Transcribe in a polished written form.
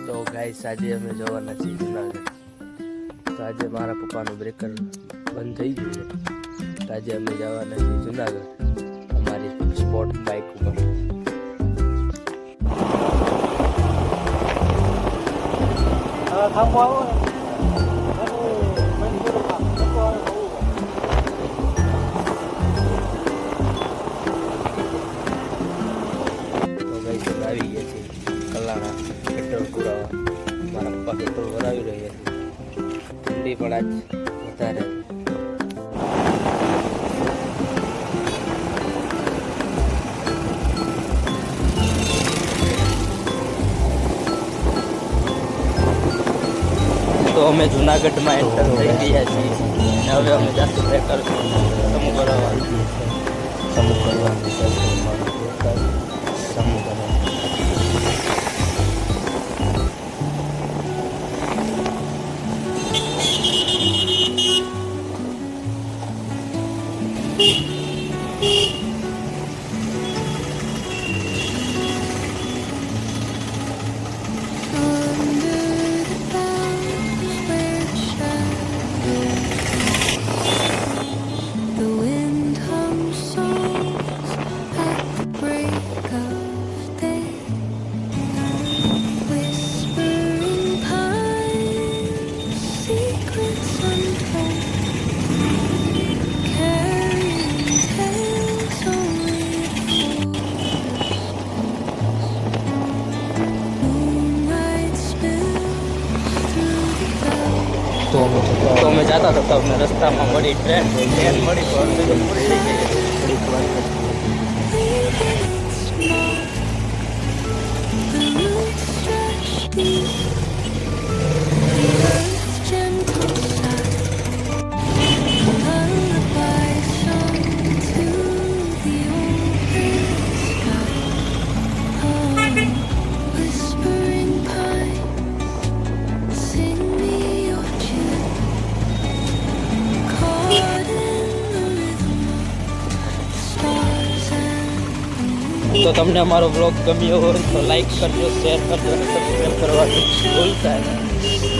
તો ગાઈસ આજે અમે જવાના છીએ જુનાગઢ. તો આજે મારા પપ્પાનું બ્રેકર બંધ થઈ ગયું છે. તો આજે અમે જવાના છીએ જુનાગઢ અમારી સ્પોર્ટ બાઇક ઉપર. તો ગાઈસ અમે આવી ગયા છીએ કલાણા પેટ્રોલ પુરાવા. મારા પપ્પા પેટ્રોલ ભરાવી રહ્યા છે. ઠંડી પણ આજ વધારે. તો અમે જુનાગઢમાં એન્ટર થઈ ગયા છીએ અને હવે અમે જાસ્તું પેટ્રોલ સમૂહ કરવાનું સમૂહ કરવાનું સમૂહ કરવાનું. તો અમે જતા હતા અમને રસ્તામાં મળી ટ્રેન મળી તો અમને તો પૂરી થઈ ગઈ. તો તમને અમારો બ્લોગ ગમ્યો હોય તો લાઈક કરજો, શેર કરજો અને સબસ્ક્રાઈબ કરવાનું ભૂલતા નહીં.